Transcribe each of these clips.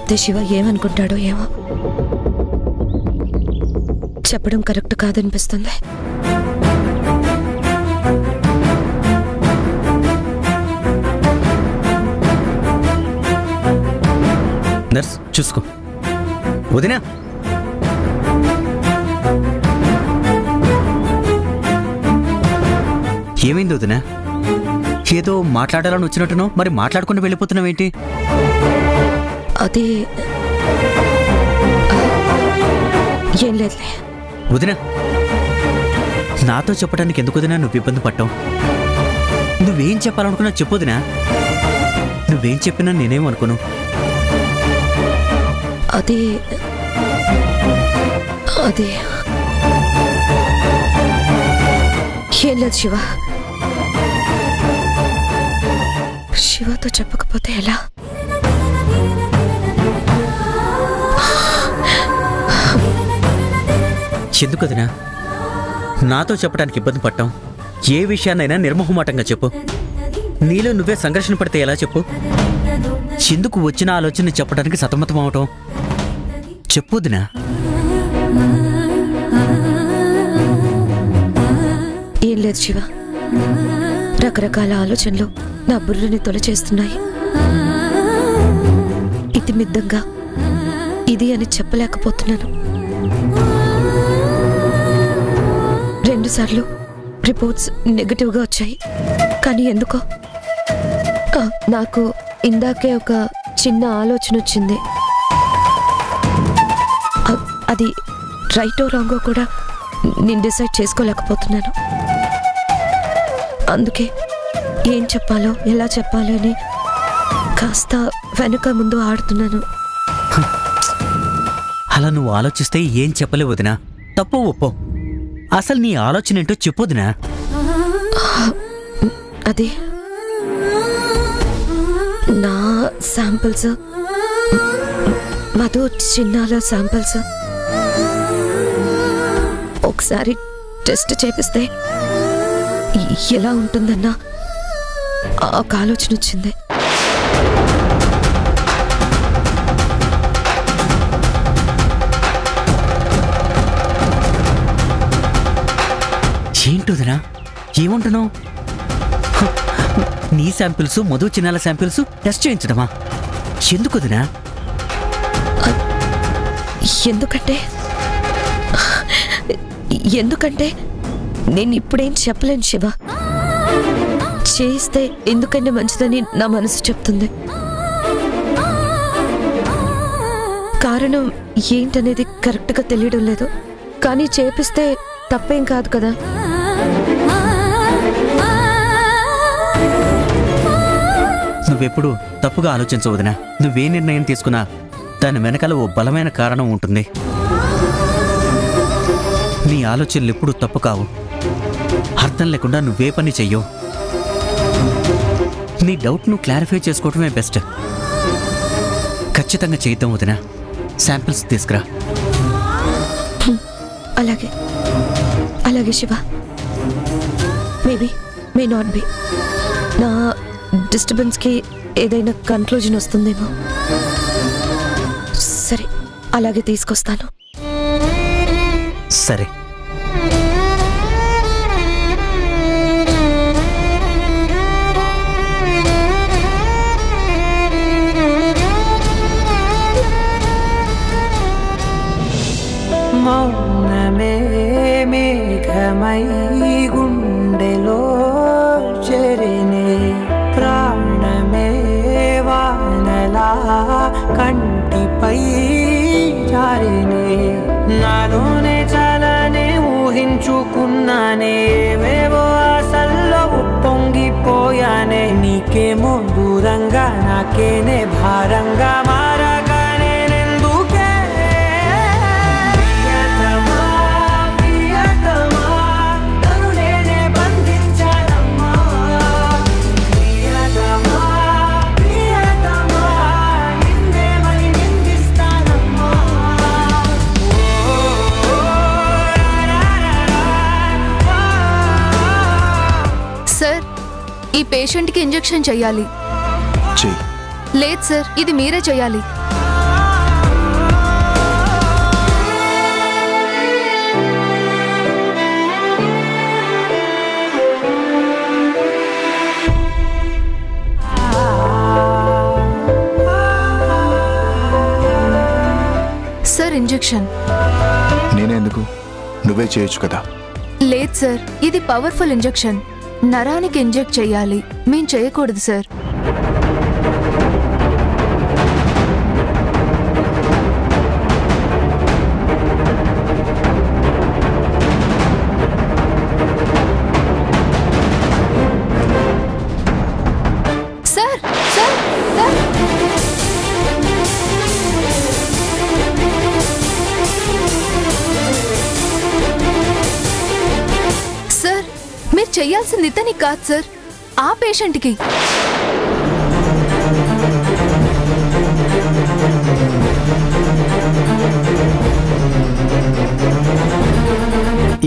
చెప్తే శివ ఏమనుకుంటాడో ఏమో. చెప్పడం కరెక్ట్ కాదనిపిస్తుంది. నర్స్ చూసుకో. వదినా, ఏమైంది వదినా? ఏదో మాట్లాడాలని వచ్చినట్టునో, మరి మాట్లాడుకుని వెళ్ళిపోతున్నావేంటి? అది ఏం లేదులే. వదినా, నాతో చెప్పడానికి ఎందుకు వదినా నువ్వు ఇబ్బంది పట్టావు? నువ్వేం చెప్పాలనుకున్నా చెప్పొదినా. నువ్వేం చెప్పినా నేనేమనుకోను. అది అది ఏం లేదు శివ. శివతో చెప్పకపోతే ఎలా? ఎందుకదినా నాతో చెప్పడానికి ఇబ్బంది పట్టాం? ఏ విషయాన్నైనా నిర్మోహమాటంగా చెప్పు. నీలో నువ్వే సంఘర్షణ పడితే ఎలా చెప్పు? ఎందుకు వచ్చిన ఆలోచన చెప్పడానికి సతమతం అవటం? చెప్పొదినా. ఏం లేదు శివ, రకరకాల ఆలోచనలు నా బుర్రని తొలచేస్తున్నాయి. ఇది మిద్దంగా ఇది అని చెప్పలేకపోతున్నాను. 2 సార్లు రిపోర్ట్స్ నెగటివ్గా వచ్చాయి. కానీ ఎందుకో నాకు ఇందాకే ఒక చిన్న ఆలోచన వచ్చింది. అది రైటో రాంగో కూడా నేను డిసైడ్ చేసుకోలేకపోతున్నాను. అందుకే ఏం చెప్పాలో ఎలా చెప్పాలో అని కాస్త వెనుక ముందు ఆడుతున్నాను. అలా నువ్వు ఆలోచిస్తే ఏం చెప్పలేవు వదినా. తప్పు ఒప్పో, అసలు నీ ఆలోచన ఏంటో చెప్పొదినా. అది నా శాంపిల్స్, మధు చిన్నాల శాంపిల్స్ ఒకసారి టెస్ట్ చేపిస్తే ఎలా ఉంటుందన్న ఒక ఆలోచన వచ్చింది. ఏంటోదినా ఏమంటున్నావు? నీ శాంపిల్స్ మధు చిన్నాల శాంపిల్స్ టెస్ట్ చేయించడమా? ఎందుకుదినా? ఎందుకంటే నేను ఇప్పుడేం చెప్పలేను శివ. చేయిస్తే ఎందుకైనా మంచిదని నా మనసు చెప్తుంది. కారణం ఏంటనేది కరెక్ట్గా తెలియడం లేదు. కానీ చేపిస్తే తప్పేం కాదు కదా. నువ్వెప్పుడు తప్పుగా ఆలోచించవదినా. నువ్వే నిర్ణయం తీసుకున్నా దాని వెనకాల ఓ బలమైన కారణం ఉంటుంది. నీ ఆలోచనలు ఎప్పుడు తప్పు కావు. అర్థం లేకుండా నువ్వే పని చెయ్యవు. నీ డౌట్ నువ్వు క్లారిఫై చేసుకోవటమే బెస్ట్. ఖచ్చితంగా చేద్దాం వదినా. శాంపిల్స్ తీసుకురా. అలాగే అలాగే Shiva. Maybe may not be. నా డిస్టర్బెన్స్కి ఏదైనా కన్క్లూజన్ వస్తుందేమో. సరే, అలాగే తీసుకొస్తాను. సరే. మౌనమే మేఘమై గుండెలో చెరినే, ప్రాణమే వానలా కంటిపై జారినే, నాలోనే చాలానే ఊహించుకున్నానే, ఏవేవో ఆశల్లో పొంగిపోయానే, నీకేమో దూరంగా నాకేనే భారంగా మారగానే. ఈ పేషెంట్ కి ఇంజెక్షన్ చేయాలి. చెయ్యి. లేదు సార్, ఇది మీరే చేయాలి. ఇంజెక్షన్. నేనెందుకు? నువ్వే చేయొచ్చు కదా. లేదు సార్, ఇది పవర్ఫుల్ ఇంజెక్షన్. నరానికి ఇంజెక్ట్ చేయాలి, మేం చేయకూడదు sir. Sir sir sir sir, మీరు చెయ్యాల్సింది ఇతనికి కాదు సార్, ఆ పేషెంట్కి.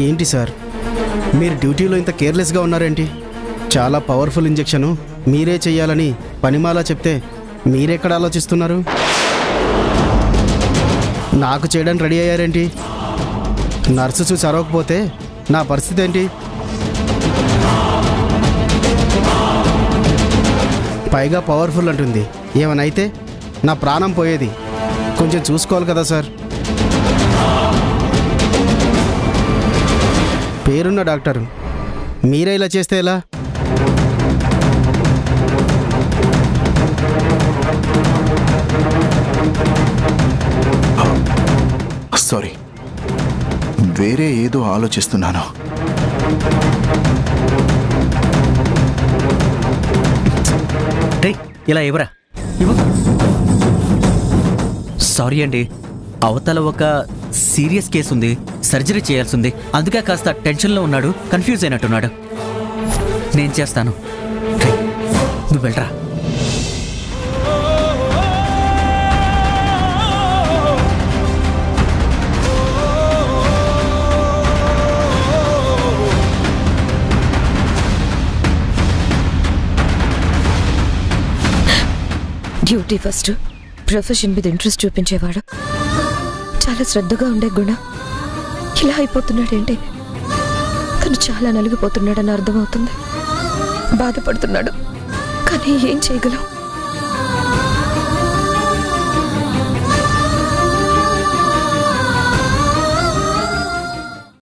ఏంటి సార్, మీరు డ్యూటీలో ఇంత కేర్లెస్గా ఉన్నారేంటి? చాలా పవర్ఫుల్ ఇంజెక్షను మీరే చెయ్యాలని పనిమాలా చెప్తే మీరెక్కడ ఆలోచిస్తున్నారు? నాకు చేయడానికి రెడీ అయ్యారేంటి? నర్సు చూసి అరవకపోతే నా పరిస్థితి ఏంటి? పైగా పవర్ఫుల్ అంటుంది, ఏమనైతే నా ప్రాణం పోయేది. కొంచెం చూసుకోవాలి కదా సార్. పేరున్న డాక్టరు మీరే ఇలా చేస్తే ఎలా? సారీ, వేరే ఏదో ఆలోచిస్తున్నాను. ఇలా ఇవ్వరా, ఇవ్వు. సారీ అండి, అవతల ఒక సీరియస్ కేసు ఉంది, సర్జరీ చేయాల్సి ఉంది, అందుకే కాస్త టెన్షన్లో ఉన్నాడు, కన్ఫ్యూజ్ అయినట్టున్నాడు. నేను చేస్తాను, నువ్వు వెళ్ళరా. డ్యూటీ ఫస్ట్, ప్రొఫెషన్ మీద ఇంట్రెస్ట్ చూపించేవాడు, చాలా శ్రద్ధగా ఉండే గుణ ఇలా అయిపోతున్నాడేంటి? తను చాలా నలిగిపోతున్నాడని అర్థమవుతుంది. బాధపడుతున్నాడు, కానీ ఏం చేయగలం?